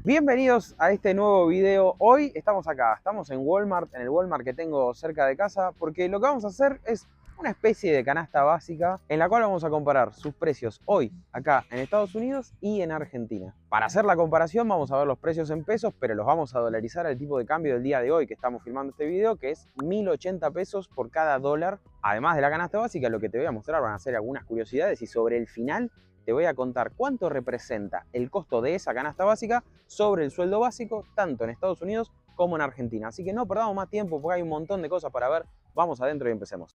Bienvenidos a este nuevo video. Hoy estamos acá, estamos en Walmart, en el Walmart que tengo cerca de casa, porque lo que vamos a hacer es una especie de canasta básica en la cual vamos a comparar sus precios hoy acá en Estados Unidos y en Argentina. Para hacer la comparación vamos a ver los precios en pesos, pero los vamos a dolarizar al tipo de cambio del día de hoy que estamos filmando este video, que es 1080 pesos por cada dólar. Además de la canasta básica, lo que te voy a mostrar van a ser algunas curiosidades y sobre el final te voy a contar cuánto representa el costo de esa canasta básica sobre el sueldo básico, tanto en Estados Unidos como en Argentina. Así que no perdamos más tiempo porque hay un montón de cosas para ver. Vamos adentro y empecemos.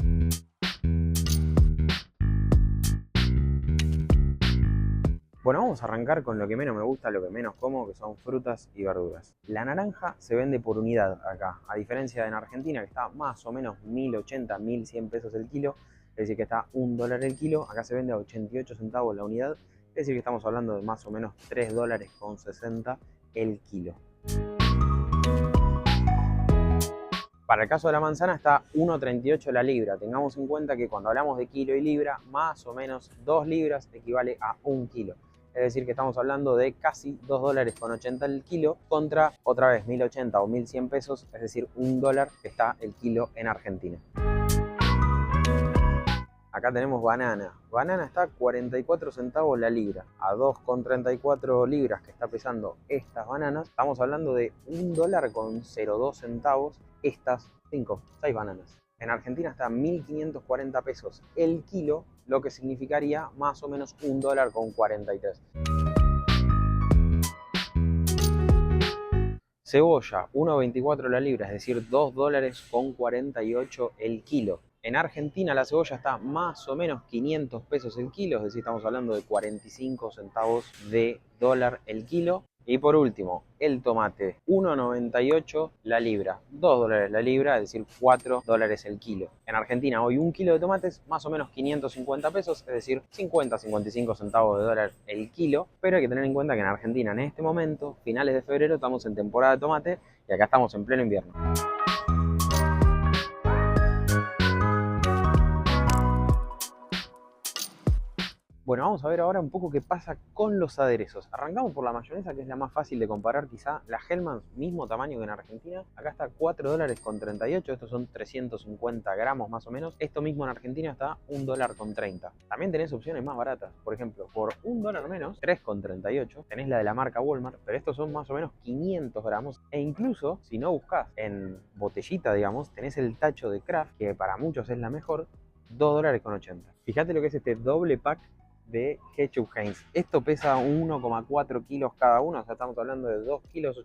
Bueno, vamos a arrancar con lo que menos me gusta, lo que menos como, que son frutas y verduras. La naranja se vende por unidad acá, a diferencia de en Argentina, que está más o menos 1080, 1100 pesos el kilo. Es decir, que está $1 el kilo, acá se vende a 88 centavos la unidad, es decir, que estamos hablando de más o menos $3,60 el kilo. Para el caso de la manzana está 1,38 la libra. Tengamos en cuenta que cuando hablamos de kilo y libra, más o menos 2 libras equivale a 1 kilo. Es decir, que estamos hablando de casi $2,80 el kilo contra, otra vez, 1080 o 1100 pesos, es decir, $1 que está el kilo en Argentina. Acá tenemos banana. Banana está 44 centavos la libra. A 2,34 libras que está pesando estas bananas, estamos hablando de $1,02 estas 6 bananas. En Argentina está 1.540 pesos el kilo, lo que significaría más o menos $1,43. Cebolla, 1,24 la libra, es decir, $2,48 el kilo. En Argentina la cebolla está más o menos 500 pesos el kilo, es decir, estamos hablando de 45 centavos de dólar el kilo. Y por último, el tomate, 1,98 la libra, $2 la libra, es decir, $4 el kilo. En Argentina hoy un kilo de tomates, más o menos 550 pesos, es decir, 50-55 centavos de dólar el kilo. Pero hay que tener en cuenta que en Argentina en este momento, finales de febrero, estamos en temporada de tomate y acá estamos en pleno invierno. Bueno, vamos a ver ahora un poco qué pasa con los aderezos. Arrancamos por la mayonesa, que es la más fácil de comparar quizá. La Hellmann's, mismo tamaño que en Argentina. Acá está $4,38, estos son 350 gramos más o menos. Esto mismo en Argentina está $1,30. También tenés opciones más baratas. Por ejemplo, por $1 menos, 3,38, tenés la de la marca Walmart, pero estos son más o menos 500 gramos. E incluso, si no buscás en botellita, digamos, tenés el tacho de Kraft, que para muchos es la mejor, $2,80. Fíjate lo que es este doble pack de ketchup Heinz. Esto pesa 1,4 kilos cada uno, o sea, estamos hablando de 2,8 kilos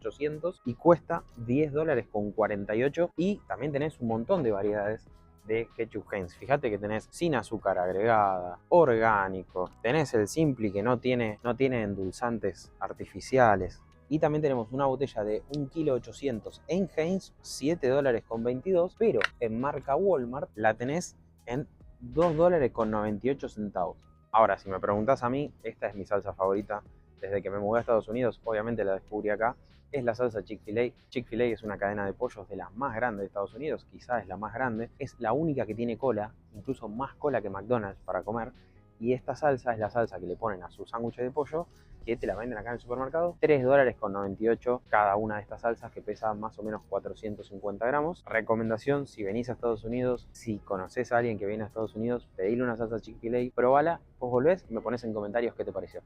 y cuesta $10,48. Y también tenés un montón de variedades de ketchup Heinz. Fíjate que tenés sin azúcar agregada, orgánico, tenés el Simply que no tiene endulzantes artificiales. Y también tenemos una botella de 1,8 kilos en Heinz, $7,22, pero en marca Walmart la tenés en $2,98. Ahora, si me preguntás a mí, esta es mi salsa favorita desde que me mudé a Estados Unidos. Obviamente la descubrí acá. Es la salsa Chick-fil-A. Chick-fil-A es una cadena de pollos de las más grandes de Estados Unidos. Quizás es la más grande. Es la única que tiene cola, incluso más cola que McDonald's para comer. Y esta salsa es la salsa que le ponen a su sándwich de pollo, que te la venden acá en el supermercado. $3,98 cada una de estas salsas, que pesa más o menos 450 gramos. Recomendación: si venís a Estados Unidos, si conoces a alguien que viene a Estados Unidos, pedile una salsa Chick-fil-A, probala, vos volvés y me pones en comentarios qué te pareció.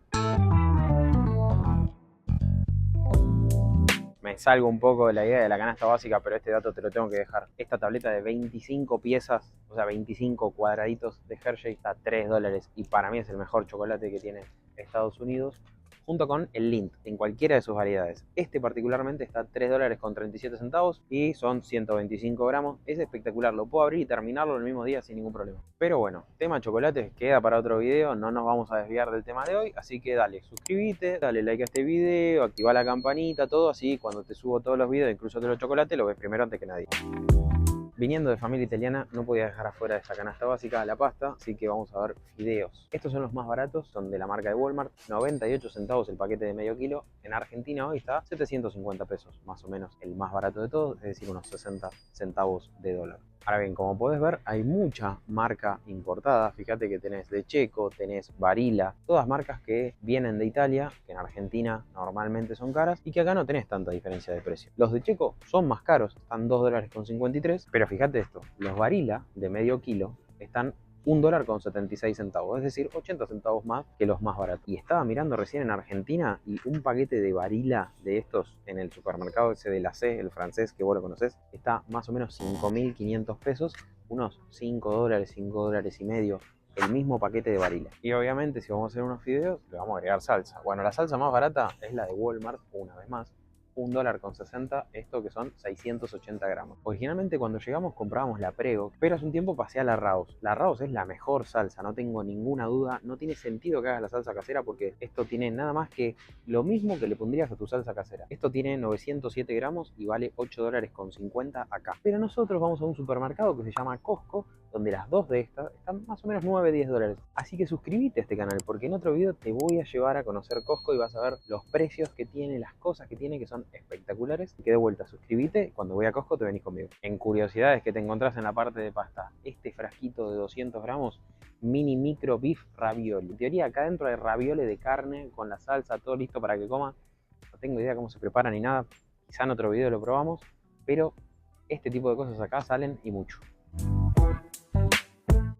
Me salgo un poco de la idea de la canasta básica, pero este dato te lo tengo que dejar. Esta tableta de 25 piezas, o sea, 25 cuadraditos de Hershey, está a $3 y para mí es el mejor chocolate que tiene Estados Unidos, junto con el Lindt, en cualquiera de sus variedades. Este particularmente está a $3,37 y son 125 gramos. Es espectacular, lo puedo abrir y terminarlo el mismo día sin ningún problema. Pero bueno, tema chocolate queda para otro video, no nos vamos a desviar del tema de hoy, así que dale, suscríbete, dale like a este video, activa la campanita, todo así, cuando te subo todos los videos, incluso de los chocolates, lo ves primero antes que nadie. Viniendo de familia italiana, no podía dejar afuera de esta canasta básica la pasta, así que vamos a ver fideos. Estos son los más baratos, son de la marca de Walmart, 98 centavos el paquete de medio kilo. En Argentina hoy está 750 pesos, más o menos el más barato de todos, es decir, unos 60 centavos de dólar. Ahora bien, como podés ver, hay mucha marca importada. Fíjate que tenés De Cecco, tenés Barilla, todas marcas que vienen de Italia, que en Argentina normalmente son caras y que acá no tenés tanta diferencia de precio. Los De Cecco son más caros, están $2,53, pero fíjate esto, los Barilla de medio kilo están $1,76, es decir, 80 centavos más que los más baratos. Y estaba mirando recién en Argentina y un paquete de Barilla de estos en el supermercado ese de la C, el francés que vos lo conocés, está más o menos 5.500 pesos, unos $5, $5,50, el mismo paquete de Barilla. Y obviamente si vamos a hacer unos fideos, le vamos a agregar salsa. Bueno, la salsa más barata es la de Walmart, una vez más. $1,60, esto que son 680 gramos. Originalmente cuando llegamos comprábamos la Prego, pero hace un tiempo pasé a la Raus. La Raus es la mejor salsa, no tengo ninguna duda. No tiene sentido que hagas la salsa casera porque esto tiene nada más que lo mismo que le pondrías a tu salsa casera. Esto tiene 907 gramos y vale $8,50 acá. Pero nosotros vamos a un supermercado que se llama Costco, donde las dos de estas están más o menos $9-10. Así que suscríbete a este canal porque en otro video te voy a llevar a conocer Costco y vas a ver los precios que tiene, las cosas que tiene, que son espectaculares. Y que de vuelta, suscríbete, cuando voy a Costco te venís conmigo. En curiosidades que te encontrás en la parte de pasta, este frasquito de 200 gramos, mini micro beef ravioli. En teoría acá dentro hay ravioli de carne con la salsa, todo listo para que comas. No tengo idea cómo se prepara ni nada, quizá en otro video lo probamos, pero este tipo de cosas acá salen y mucho.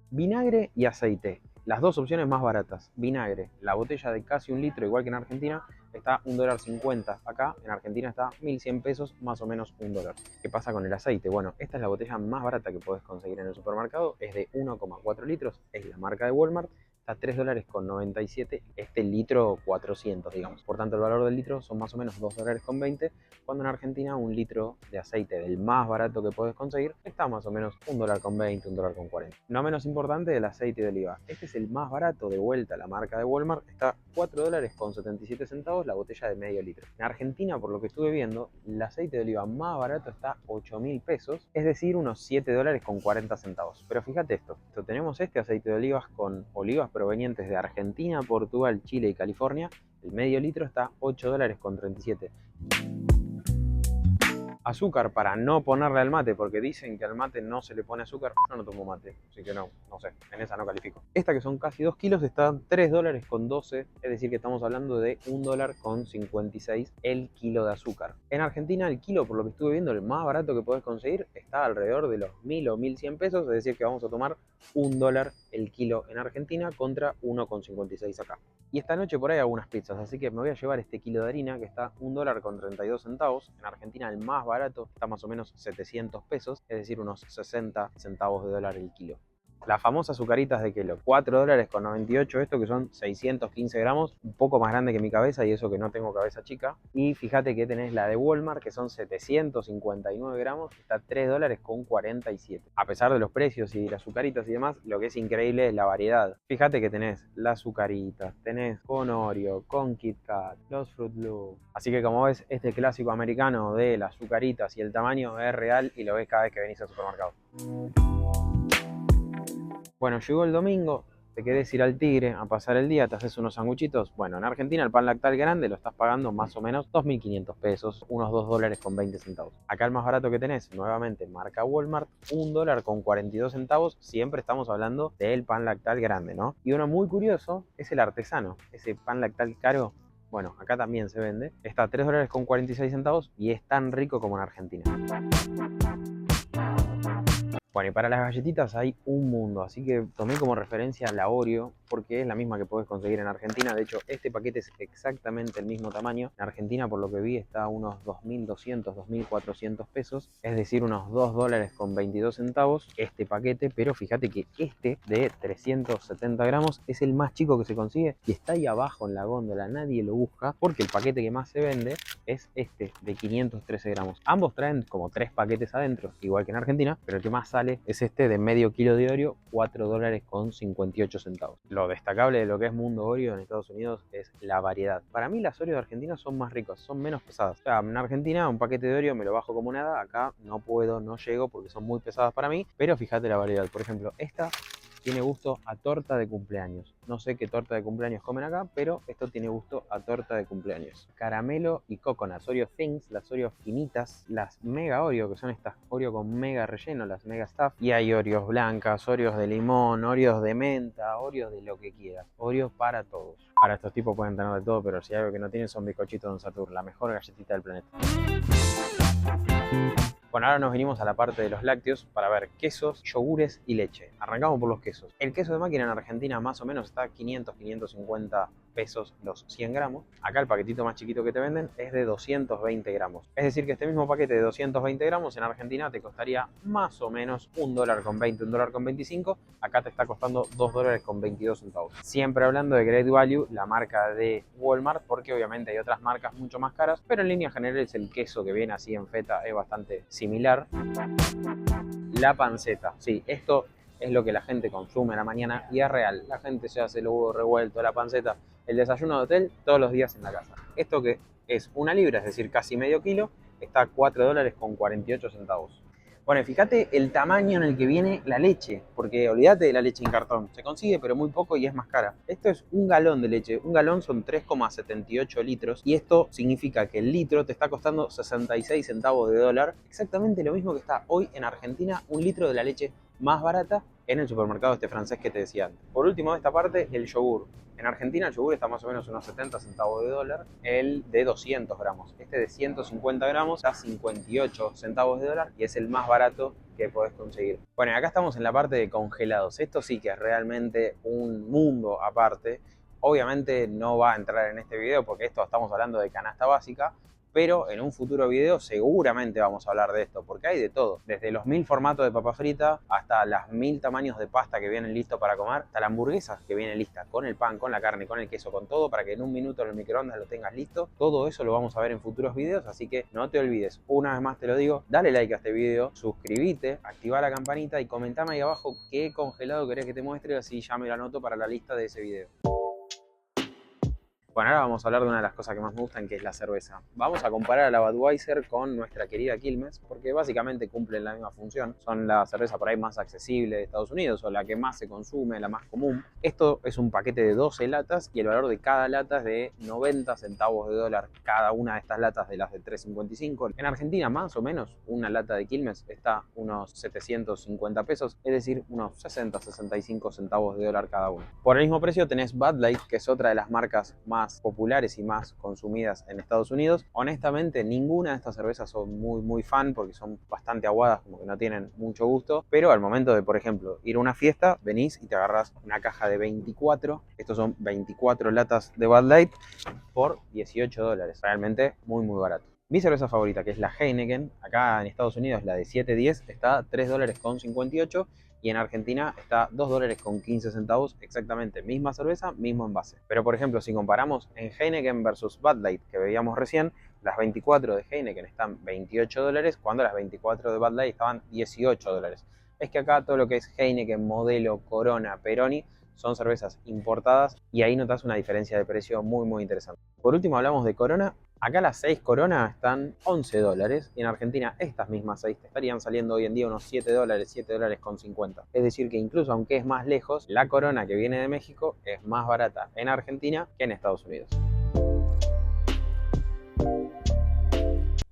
Vinagre y aceite, las dos opciones más baratas. Vinagre, la botella de casi 1 litro, igual que en Argentina, está $1,50. Acá en Argentina está 1.100 pesos, más o menos $1. ¿Qué pasa con el aceite? Bueno, esta es la botella más barata que podés conseguir en el supermercado, es de 1,4 litros, es la marca de Walmart. Está $3,97, este litro 400, digamos. Por tanto, el valor del litro son más o menos $2,20, cuando en Argentina un litro de aceite del más barato que puedes conseguir está más o menos $1,20, $1,40. No menos importante, el aceite de oliva. Este es el más barato, de vuelta, la marca de Walmart, está $4,77 la botella de medio litro. En Argentina, por lo que estuve viendo, el aceite de oliva más barato está 8.000 pesos, es decir, unos $7,40. Pero fíjate esto, tenemos este aceite de olivas con olivas provenientes de Argentina, Portugal, Chile y California. El medio litro está $8,37. Azúcar para no ponerle al mate, porque dicen que al mate no se le pone azúcar. Yo no tomo mate, así que no sé, en esa no califico. Esta, que son casi 2 kilos, está $3,12, es decir que estamos hablando de $1,56 el kilo de azúcar. En Argentina el kilo, por lo que estuve viendo, el más barato que podés conseguir está alrededor de los 1.000 o 1.100 pesos, es decir que vamos a tomar $1 el kilo en Argentina contra 1,56 acá. Y esta noche por ahí algunas pizzas, así que me voy a llevar este kilo de harina que está $1,32. En Argentina el más barato está más o menos 700 pesos, es decir, unos 60 centavos de dólar el kilo. Las famosas azucaritas de Kellogg, $4,98, esto que son 615 gramos, un poco más grande que mi cabeza y eso que no tengo cabeza chica. Y fíjate que tenés la de Walmart, que son 759 gramos, está $3,47. A pesar de los precios y las azucaritas y demás, lo que es increíble es la variedad. Fíjate que tenés las azucaritas, tenés con Oreo, con Kit Kat, los Fruit Loops. Así que como ves, este clásico americano de las azucaritas y el tamaño es real y lo ves cada vez que venís al supermercado. Bueno, llegó el domingo, te querés ir al Tigre a pasar el día, te haces unos sanguchitos. Bueno, en Argentina el pan lactal grande lo estás pagando más o menos 2.500 pesos, unos $2,20. Acá el más barato que tenés, nuevamente marca Walmart, $1,42. Siempre estamos hablando del pan lactal grande, ¿no? Y uno muy curioso es el artesano, ese pan lactal caro. Bueno, acá también se vende, está a $3,46 y es tan rico como en Argentina. Bueno, y para las galletitas hay un mundo, así que tomé como referencia la Oreo, porque es la misma que podés conseguir en Argentina. De hecho, este paquete es exactamente el mismo tamaño. En Argentina, por lo que vi, está a unos 2.200, 2.400 pesos, es decir, unos $2,22 este paquete. Pero fíjate que este de 370 gramos es el más chico que se consigue y está ahí abajo en la góndola, nadie lo busca, porque el paquete que más se vende es este de 513 gramos. Ambos traen como 3 paquetes adentro, igual que en Argentina, pero el que más sale es este de medio kilo de Oreo, $4,58. lo destacable de lo que es Mundo Oreo en Estados Unidos es la variedad. Para mí las Oreo de Argentina son más ricas, son menos pesadas. O sea, en Argentina un paquete de Oreo me lo bajo como nada, acá no puedo, no llego porque son muy pesadas para mí, pero fíjate la variedad. Por ejemplo, esta tiene gusto a torta de cumpleaños. No sé qué torta de cumpleaños comen acá, pero esto tiene gusto a torta de cumpleaños. Caramelo y coconut, Oreo Things, las Oreo finitas, las Mega Oreo, que son estas Oreo con mega relleno, las Mega Stuff. Y hay Oreos blancas, Oreos de limón, Oreos de menta, Oreos de lo que quieras. Oreos para todos. Para estos tipos pueden tener de todo, pero si hay algo que no tienen son bizcochitos Don Satur, la mejor galletita del planeta. Bueno, ahora nos venimos a la parte de los lácteos para ver quesos, yogures y leche. Arrancamos por los quesos. El queso de máquina en Argentina más o menos está a 500, 550 pesos los 100 gramos. Acá el paquetito más chiquito que te venden es de 220 gramos. Es decir que este mismo paquete de 220 gramos en Argentina te costaría más o menos $1.20, $1.25. Acá te está costando $2.22. Siempre hablando de Great Value, la marca de Walmart, porque obviamente hay otras marcas mucho más caras, pero en líneas generales el queso que viene así en feta es bastante similar. La panceta, sí, esto es lo que la gente consume a la mañana y es real. La gente se hace el huevo revuelto, la panceta, el desayuno de hotel todos los días en la casa. Esto que es una libra, es decir, casi medio kilo, está a $4.48. Bueno, fíjate el tamaño en el que viene la leche, porque olvídate de la leche en cartón, se consigue pero muy poco y es más cara. Esto es un galón de leche, un galón son 3,78 litros y esto significa que el litro te está costando 66 centavos de dólar, exactamente lo mismo que está hoy en Argentina un litro de la leche más barata en el supermercado este francés que te decía antes. Por último de esta parte, el yogur. En Argentina el yogur está más o menos unos 70 centavos de dólar, el de 200 gramos. Este de 150 gramos está a 58 centavos de dólar y es el más barato que podés conseguir. Bueno, y acá estamos en la parte de congelados. Esto sí que es realmente un mundo aparte. Obviamente no va a entrar en este video porque esto estamos hablando de canasta básica, pero en un futuro video seguramente vamos a hablar de esto, porque hay de todo, desde los 1000 formatos de papa frita hasta las 1000 tamaños de pasta que vienen listos para comer, hasta la hamburguesa que viene lista con el pan, con la carne, con el queso, con todo, para que en un minuto en el microondas lo tengas listo. Todo eso lo vamos a ver en futuros videos, así que no te olvides, una vez más te lo digo, dale like a este video, suscríbete, activa la campanita y comentame ahí abajo qué congelado querés que te muestre, así ya me lo anoto para la lista de ese video. Bueno, ahora vamos a hablar de una de las cosas que más me gustan, que es la cerveza. Vamos a comparar a la Budweiser con nuestra querida Quilmes, porque básicamente cumplen la misma función. Son la cerveza por ahí más accesible de Estados Unidos, o la que más se consume, la más común. Esto es un paquete de 12 latas y el valor de cada lata es de 90 centavos de dólar. Cada una de estas latas de las de 3.55. En Argentina, más o menos, una lata de Quilmes está unos 750 pesos, es decir, unos 60-65 centavos de dólar cada uno. Por el mismo precio tenés Bud Light, que es otra de las marcas más populares y más consumidas en Estados Unidos. Honestamente, ninguna de estas cervezas son muy fan porque son bastante aguadas, como que no tienen mucho gusto, pero al momento de, por ejemplo, ir a una fiesta, venís y te agarrás una caja de 24, estos son 24 latas de Bud Light por $18, realmente muy barato. Mi cerveza favorita, que es la Heineken, acá en Estados Unidos la de 710 está a $3.58 y en Argentina está $2.15, exactamente misma cerveza, mismo envase. Pero por ejemplo, si comparamos en Heineken versus Bud Light, que veíamos recién, las 24 de Heineken están $28, cuando las 24 de Bud Light estaban $18. Es que acá todo lo que es Heineken, Modelo, Corona, Peroni, son cervezas importadas y ahí notas una diferencia de precio muy interesante. Por último hablamos de Corona. Acá las 6 Corona están $11 y en Argentina estas mismas 6 te estarían saliendo hoy en día unos $7, $7.50. Es decir que incluso aunque es más lejos, la Corona que viene de México es más barata en Argentina que en Estados Unidos.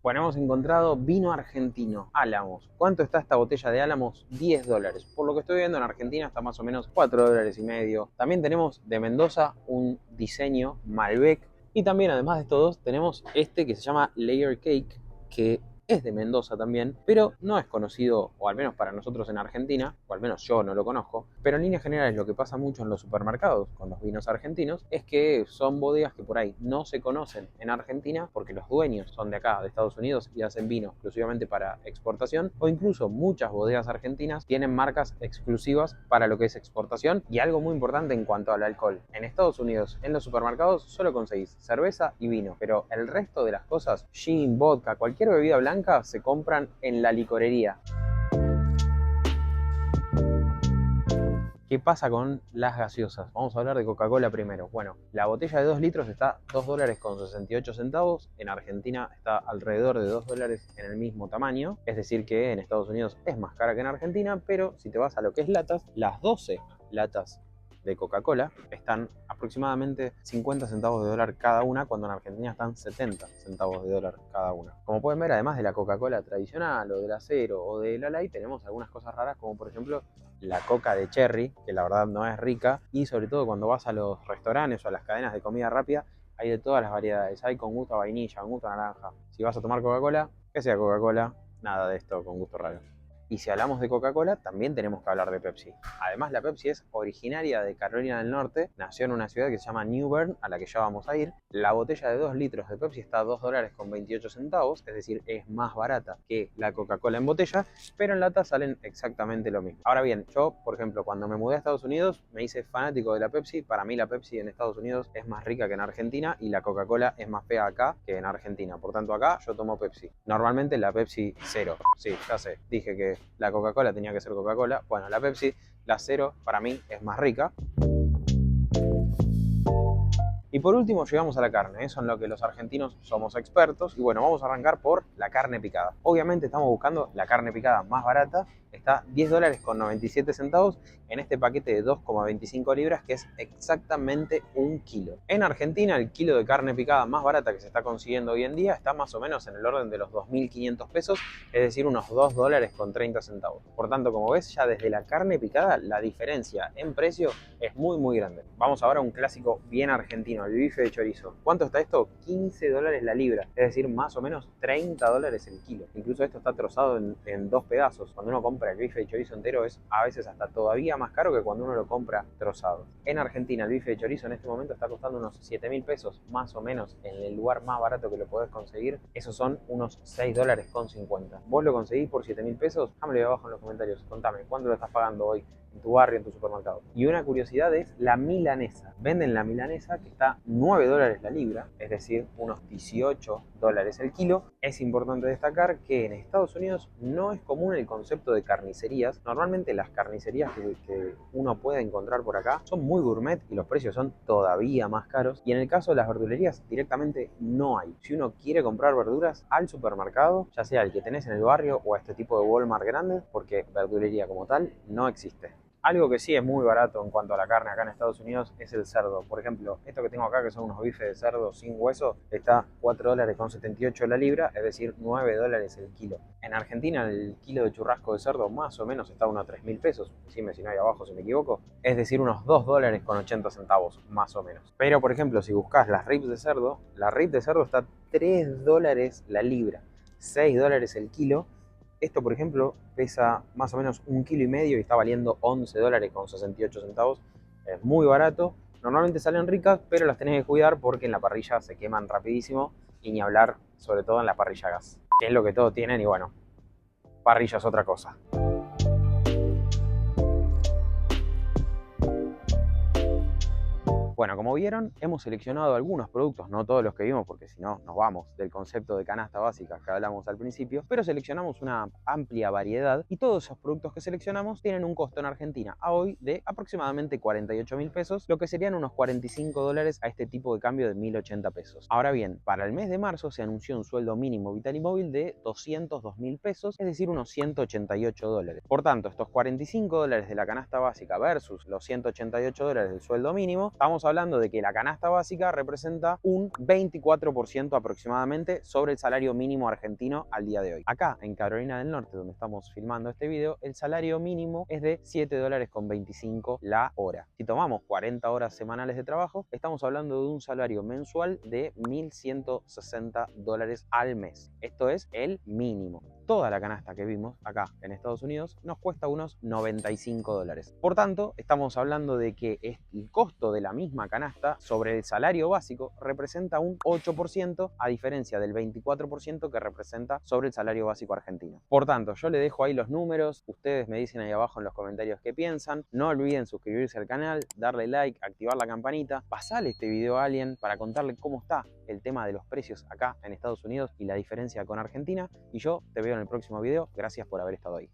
Bueno, hemos encontrado vino argentino, Álamos. ¿Cuánto está esta botella de Álamos? $10. Por lo que estoy viendo en Argentina está más o menos $4.50. También tenemos de Mendoza un diseño Malbec. Y también, además de estos dos, tenemos este que se llama Layer Cake, que es de Mendoza también, pero no es conocido, o al menos para nosotros en Argentina, o al menos yo no lo conozco, pero en líneas generales lo que pasa mucho en los supermercados con los vinos argentinos es que son bodegas que por ahí no se conocen en Argentina porque los dueños son de acá, de Estados Unidos, y hacen vino exclusivamente para exportación, o incluso muchas bodegas argentinas tienen marcas exclusivas para lo que es exportación. Y algo muy importante en cuanto al alcohol, en Estados Unidos en los supermercados solo conseguís cerveza y vino, pero el resto de las cosas, gin, vodka, cualquier bebida blanca, se compran en la licorería. ¿Qué pasa con las gaseosas? Vamos a hablar de Coca-Cola primero. Bueno, la botella de 2 litros está $2,68. En Argentina está alrededor de $2 en el mismo tamaño. Es decir que en Estados Unidos es más cara que en Argentina, pero si te vas a lo que es latas, las 12 latas de Coca-Cola están aproximadamente 50 centavos de dólar cada una, cuando en Argentina están 70 centavos de dólar cada una. Como pueden ver, además de la Coca-Cola tradicional o de la Zero o de la Light, tenemos algunas cosas raras, como por ejemplo la Coca de cherry, que la verdad no es rica, y sobre todo cuando vas a los restaurantes o a las cadenas de comida rápida, hay de todas las variedades. Hay con gusto a vainilla, con gusto a naranja. Si vas a tomar Coca-Cola, que sea Coca-Cola, nada de esto con gusto raro. Y si hablamos de Coca-Cola, también tenemos que hablar de Pepsi. Además, la Pepsi es originaria de Carolina del Norte, nació en una ciudad que se llama New Bern, a la que ya vamos a ir. La botella de 2 litros de Pepsi está a $2,28, es decir, es más barata que la Coca-Cola en botella, pero en lata salen exactamente lo mismo. Ahora bien, yo, por ejemplo, cuando me mudé a Estados Unidos, me hice fanático de la Pepsi. Para mí la Pepsi en Estados Unidos es más rica que en Argentina y la Coca-Cola es más fea acá que en Argentina. Por tanto, acá yo tomo Pepsi. Normalmente la Pepsi Zero. Sí, ya sé, dije que la Coca-Cola tenía que ser Coca-Cola. Bueno, la Pepsi, la Zero, para mí es más rica. Y por último llegamos a la carne, eso en lo que los argentinos somos expertos. Y bueno, vamos a arrancar por la carne picada. Obviamente estamos buscando la carne picada más barata. Está $10,97 en este paquete de 2,25 libras, que es exactamente 1 kilo. En Argentina, el kilo de carne picada más barata que se está consiguiendo hoy en día está más o menos en el orden de los 2.500 pesos, es decir, unos $2,30. Por tanto, como ves, ya desde la carne picada la diferencia en precio es muy grande. Vamos ahora a un clásico bien argentino, el bife de chorizo. ¿Cuánto está esto? $15 la libra, es decir, más o menos $30 el kilo. Incluso esto está trozado en 2 pedazos. Cuando uno compra el bife de chorizo entero es a veces hasta todavía más caro que cuando uno lo compra trozado. En Argentina el bife de chorizo en este momento está costando unos 7.000 pesos, más o menos, en el lugar más barato que lo podés conseguir. Esos son unos $6,50. ¿Vos lo conseguís por 7.000 pesos? Dámelo ahí abajo en los comentarios. Contame, ¿cuánto lo estás pagando hoy en tu barrio, en tu supermercado? Y una curiosidad es la milanesa. Venden la milanesa que está $9 la libra, es decir, unos $18 el kilo. Es importante destacar que en Estados Unidos no es común el concepto de carnicerías. Normalmente las carnicerías que uno puede encontrar por acá son muy gourmet y los precios son todavía más caros. Y en el caso de las verdulerías directamente no hay. Si uno quiere comprar verduras al supermercado, ya sea el que tenés en el barrio o a este tipo de Walmart grandes, porque verdulería como tal no existe. Algo que sí es muy barato en cuanto a la carne acá en Estados Unidos es el cerdo. Por ejemplo, esto que tengo acá, que son unos bifes de cerdo sin hueso, está $4,78 la libra, es decir, $9 el kilo. En Argentina el kilo de churrasco de cerdo más o menos está a unos 3.000 pesos, decime si no hay abajo si me equivoco, es decir, unos $2,80 más o menos. Pero por ejemplo, si buscas las ribs de cerdo, la rib de cerdo está a $3 la libra, $6 el kilo. Esto, por ejemplo, pesa más o menos 1,5 kilos y está valiendo $11,68. Es muy barato. Normalmente salen ricas, pero las tenés que cuidar porque en la parrilla se queman rapidísimo, y ni hablar, sobre todo en la parrilla a gas, que es lo que todos tienen. Y bueno, parrilla es otra cosa. Bueno, como vieron, hemos seleccionado algunos productos, no todos los que vimos, porque si no nos vamos del concepto de canasta básica que hablamos al principio, pero seleccionamos una amplia variedad y todos esos productos que seleccionamos tienen un costo en Argentina a hoy de aproximadamente 48.000 pesos, lo que serían unos $45 a este tipo de cambio de 1.080 pesos. Ahora bien, para el mes de marzo se anunció un sueldo mínimo vital y móvil de 202.000 pesos, es decir, unos $188. Por tanto, estos $45 de la canasta básica versus los $188 del sueldo mínimo, estamos hablando de que la canasta básica representa un 24% aproximadamente sobre el salario mínimo argentino al día de hoy. Acá en Carolina del Norte, donde estamos filmando este video, el salario mínimo es de $7,25 la hora. Si tomamos 40 horas semanales de trabajo, estamos hablando de un salario mensual de $1.160 al mes. Esto es el mínimo. Toda la canasta que vimos acá en Estados Unidos nos cuesta unos $95. Por tanto, estamos hablando de que el costo de la misma canasta sobre el salario básico representa un 8%, a diferencia del 24% que representa sobre el salario básico argentino. Por tanto, yo le dejo ahí los números, ustedes me dicen ahí abajo en los comentarios qué piensan. No olviden suscribirse al canal, darle like, activar la campanita, pasarle este video a alguien para contarle cómo está el tema de los precios acá en Estados Unidos y la diferencia con Argentina. Y yo te veo en el próximo video. Gracias por haber estado ahí.